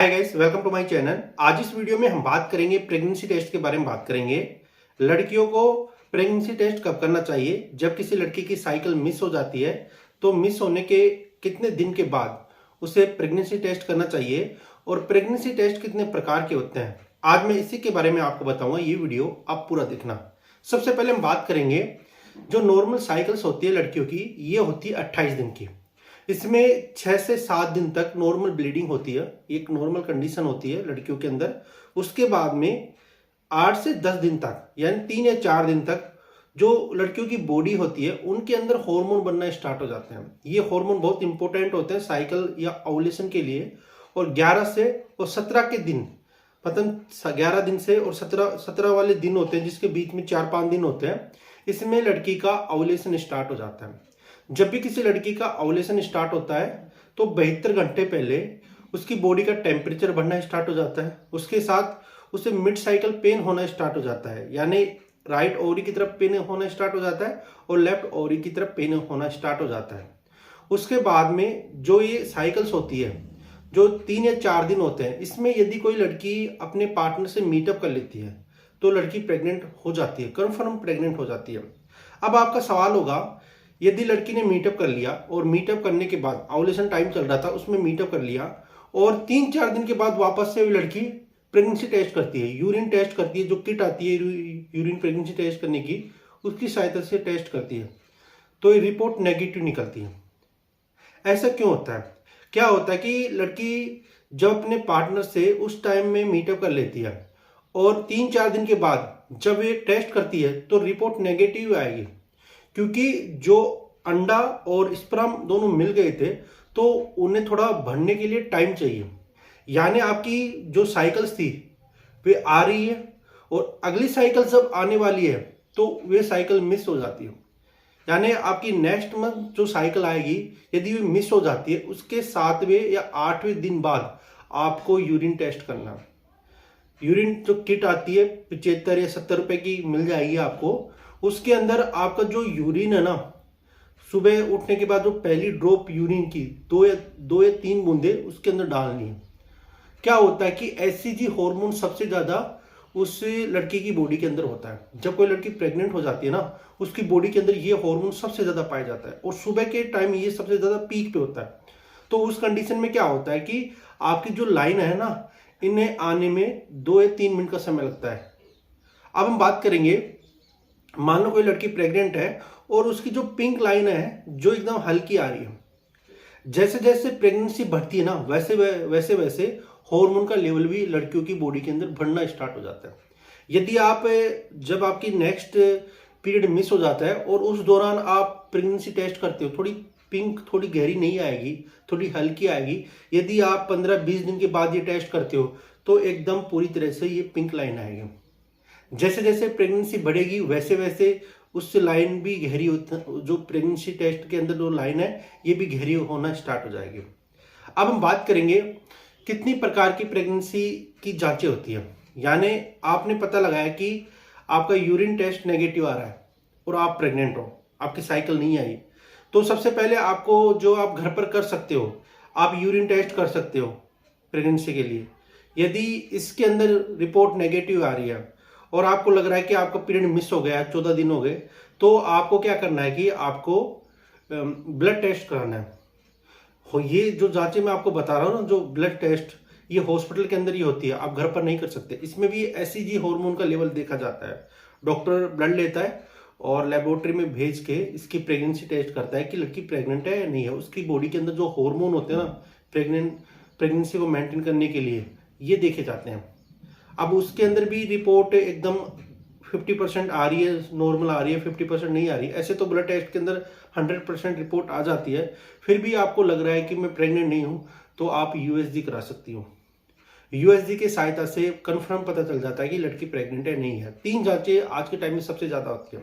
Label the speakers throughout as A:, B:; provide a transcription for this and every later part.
A: Hi guys, welcome to my channel. आज इस video में हम बात करेंगे प्रेगनेंसी टेस्ट के बारे में बात करेंगे। लड़कियों को प्रेगनेंसी टेस्ट कब करना चाहिए, जब किसी लड़की की साइकिल मिस हो जाती है तो मिस होने के कितने दिन के बाद उसे प्रेगनेंसी टेस्ट करना चाहिए और प्रेगनेंसी टेस्ट कितने प्रकार के होते हैं। आज मैं इसी के बारे में आपको बताऊंगा, ये वीडियो आप पूरा देखना। सबसे पहले हम बात करेंगे जो नॉर्मल साइकिल्स होती है लड़कियों की, ये होती है 28 दिन की। इसमें 6 से 7 दिन तक नॉर्मल ब्लीडिंग होती है, एक नॉर्मल कंडीशन होती है लड़कियों के अंदर। उसके बाद में 8 से 10 दिन तक यानी 3 या 4 दिन तक जो लड़कियों की बॉडी होती है उनके अंदर हार्मोन बनना स्टार्ट हो जाते हैं। ये हार्मोन बहुत इंपॉर्टेंट होते हैं साइकिल या ओव्यूलेशन के लिए। और 11 से और 17 के दिन, मतलब 11 दिन से और 17 वाले दिन होते हैं जिसके बीच में 4-5 दिन होते हैं, इसमें लड़की का ओव्यूलेशन स्टार्ट हो जाता है। जब भी किसी लड़की का ओव्यूलेशन स्टार्ट होता है तो 72 घंटे पहले उसकी बॉडी का टेम्परेचर बढ़ना स्टार्ट हो जाता है। उसके साथ उसे मिड साइकिल पेन होना स्टार्ट हो जाता है, यानी राइट ओवरी की तरफ पेन होना स्टार्ट हो जाता है और लेफ्ट ओवरी की तरफ पेन होना स्टार्ट हो जाता है। उसके बाद में जो ये साइकिल्स होती है जो 3 या 4 दिन होते हैं, इसमें यदि कोई लड़की अपने पार्टनर से मीटअप कर लेती है तो लड़की प्रेग्नेंट हो जाती है, कन्फर्म प्रेग्नेंट हो जाती है। अब आपका सवाल होगा, यदि लड़की ने मीटअप कर लिया और मीटअप करने के बाद ओव्यूलेशन टाइम चल रहा था उसमें मीटअप कर लिया और 3-4 दिन के बाद वापस से लड़की प्रेगनेंसी टेस्ट करती है, यूरिन टेस्ट करती है, जो किट आती है यूरिन प्रेगनेंसी टेस्ट करने की, उसकी सहायता से टेस्ट करती है तो ये रिपोर्ट नेगेटिव निकलती है। ऐसा क्यों होता है? क्या होता है कि लड़की जब अपने पार्टनर से उस टाइम में मीटअप कर लेती है और 3-4 दिन के बाद जब ये टेस्ट करती है तो रिपोर्ट नेगेटिव आएगी, क्योंकि जो अंडा और स्पर्म दोनों मिल गए थे तो उन्हें थोड़ा बढ़ने के लिए टाइम चाहिए। यानी आपकी जो साइकिल्स थी वे आ रही है और अगली साइकिल जब आने वाली है तो वे साइकिल मिस हो जाती है। यानी आपकी नेक्स्ट मंथ जो साइकिल आएगी यदि वे मिस हो जाती है उसके 7वें या 8वें दिन बाद आपको यूरिन टेस्ट करना। यूरिन जो किट आती है 75 या 70 रुपए की मिल जाएगी आपको। उसके अंदर आपका जो यूरिन है ना, सुबह उठने के बाद जो पहली ड्रॉप यूरिन की 2 या 3 बूंदे उसके अंदर डालनी है। क्या होता है कि एचसीजी हार्मोन सबसे ज्यादा उस लड़की की बॉडी के अंदर होता है। जब कोई लड़की प्रेग्नेंट हो जाती है ना, उसकी बॉडी के अंदर ये हार्मोन सबसे ज्यादा पाया जाता है और सुबह के टाइम ये सबसे ज्यादा पीक पे होता है। तो उस कंडीशन में क्या होता है कि आपकी जो लाइन है ना, इन्हें आने में 2 या 3 मिनट का समय लगता है। अब हम बात करेंगे, मान लो कोई लड़की प्रेग्नेंट है और उसकी जो पिंक लाइन है जो एकदम हल्की आ रही है, जैसे जैसे प्रेगनेंसी बढ़ती है ना वैसे वैसे हार्मोन का लेवल भी लड़कियों की बॉडी के अंदर बढ़ना स्टार्ट हो जाता है। यदि आप जब आपकी नेक्स्ट पीरियड मिस हो जाता है और उस दौरान आप प्रेगनेंसी टेस्ट करते हो, थोड़ी पिंक थोड़ी गहरी नहीं आएगी, थोड़ी हल्की आएगी। यदि आप 15-20 दिन के बाद ये टेस्ट करते हो तो एकदम पूरी तरह से ये पिंक लाइन आएगी। जैसे जैसे प्रेगनेंसी बढ़ेगी वैसे वैसे उस लाइन भी गहरी होती, जो प्रेगनेंसी टेस्ट के अंदर जो लाइन है ये भी गहरी होना स्टार्ट हो जाएगी। अब हम बात करेंगे कितनी प्रकार की प्रेगनेंसी की जांचें होती है। यानी आपने पता लगाया कि आपका यूरिन टेस्ट नेगेटिव आ रहा है और आप प्रेग्नेंट हो, आपकी साइकिल नहीं आई, तो सबसे पहले आपको जो आप घर पर कर सकते हो, आप यूरिन टेस्ट कर सकते हो प्रेगनेंसी के लिए। यदि इसके अंदर रिपोर्ट नेगेटिव आ रही है और आपको लग रहा है कि आपका पीरियड मिस हो गया, 14 दिन हो गए, तो आपको क्या करना है कि आपको ब्लड टेस्ट कराना है। ये जो जांचें मैं आपको बता रहा हूँ ना, जो ब्लड टेस्ट, ये हॉस्पिटल के अंदर ही होती है, आप घर पर नहीं कर सकते। इसमें भी एचसीजी हार्मोन का लेवल देखा जाता है। डॉक्टर ब्लड लेता है और लेबोरेटरी में भेज के इसकी प्रेगनेंसी टेस्ट करता है कि लड़की प्रेग्नेंट है या नहीं है। उसकी बॉडी के अंदर जो हार्मोन होते हैं ना प्रेगनेंसी को मेंटेन करने के लिए, ये देखे जाते हैं। अब उसके अंदर भी रिपोर्ट एकदम 50% आ रही है, नॉर्मल आ रही है, 50% नहीं आ रही। ऐसे तो ब्लड टेस्ट के अंदर 100% रिपोर्ट आ जाती है। फिर भी आपको लग रहा है कि मैं प्रेग्नेंट नहीं हूं तो आप यूएसजी करा सकती हो। यूएसजी की सहायता से कंफर्म पता चल जाता है कि लड़की प्रेग्नेंट है नहीं है। 3 जांचें आज के टाइम में सबसे ज्यादा होती है।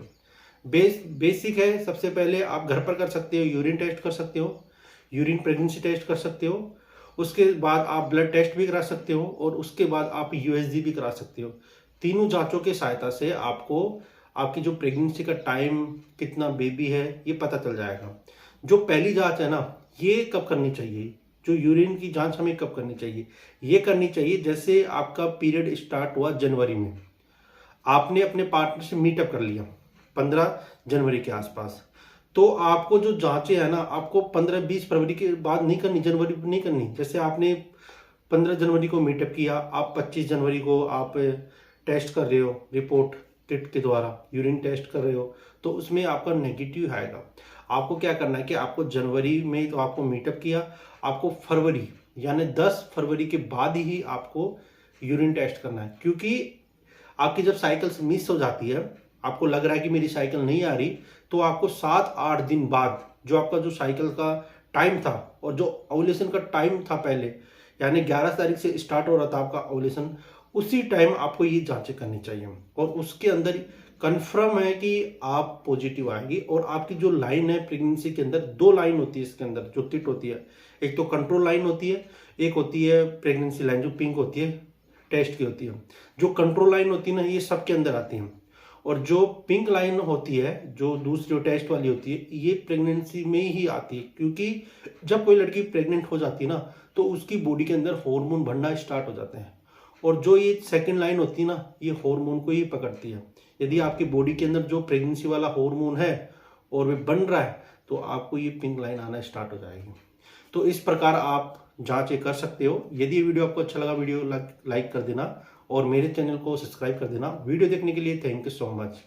A: बेसिक है, सबसे पहले आप घर पर कर सकते हो, यूरिन टेस्ट कर सकते हो, यूरिन प्रेगनेंसी टेस्ट कर सकते हो। उसके बाद आप ब्लड टेस्ट भी करा सकते हो और उसके बाद आप यूएसजी भी करा सकते हो। तीनों जांचों की सहायता से आपको आपकी जो प्रेगनेंसी का टाइम, कितना बेबी है, ये पता चल जाएगा। जो पहली जांच है ना, ये कब करनी चाहिए? जो यूरिन की जांच हमें कब करनी चाहिए, ये करनी चाहिए जैसे आपका पीरियड स्टार्ट हुआ जनवरी में, आपने अपने पार्टनर से मीटअप कर लिया 15 जनवरी के आसपास, तो आपको जो जांचें है ना, आपको 15-20 फरवरी के बाद नहीं करनी, जनवरी में नहीं करनी। जैसे आपने 15 जनवरी को मीटअप किया, आप 25 जनवरी को आप टेस्ट कर रहे हो, रिपोर्ट किट के द्वारा यूरिन टेस्ट कर रहे हो, तो उसमें आपका नेगेटिव आएगा। आपको क्या करना है कि आपको जनवरी में तो आपको मीटअप किया, आपको फरवरी यानी 10 फरवरी के बाद ही आपको यूरिन टेस्ट करना है। क्योंकि आपकी जब साइकिल मिस हो जाती है, आपको लग रहा है कि मेरी साइकिल नहीं आ रही, तो आपको 7-8 दिन बाद जो आपका जो साइकिल का टाइम था और जो ओव्यूलेशन का टाइम था पहले, यानी 11 तारीख से स्टार्ट हो रहा था आपका ओव्यूलेशन, उसी टाइम आपको ये जांचें करनी चाहिए। और उसके अंदर कंफर्म है कि आप पॉजिटिव आएगी। और आपकी जो लाइन है प्रेगनेंसी के अंदर, 2 लाइन होती है इसके अंदर जो किट होती है, एक तो कंट्रोल लाइन होती है, एक होती है प्रेगनेंसी लाइन जो पिंक होती है, टेस्ट की होती है। जो कंट्रोल लाइन होती है ना, ये सबके अंदर आती है। और जो पिंक लाइन होती है, जो दूसरी टेस्ट वाली होती है, ये प्रेगनेंसी में ही आती है। क्योंकि जब कोई लड़की प्रेग्नेंट हो जाती है ना, तो उसकी बॉडी के अंदर हार्मोन बढ़ना स्टार्ट हो जाते हैं। और जो ये सेकंड लाइन होती है ना, ये हार्मोन को ही पकड़ती है। यदि आपकी बॉडी के अंदर जो प्रेगनेंसी वाला हार्मोन है और वे बन रहा है, तो आपको ये पिंक लाइन आना स्टार्ट हो जाएगी। तो इस प्रकार आप जांचें कर सकते हो। यदि ये वीडियो आपको अच्छा लगा, वीडियो लाइक कर देना और मेरे चैनल को सब्सक्राइब कर देना। वीडियो देखने के लिए थैंक यू सो मच।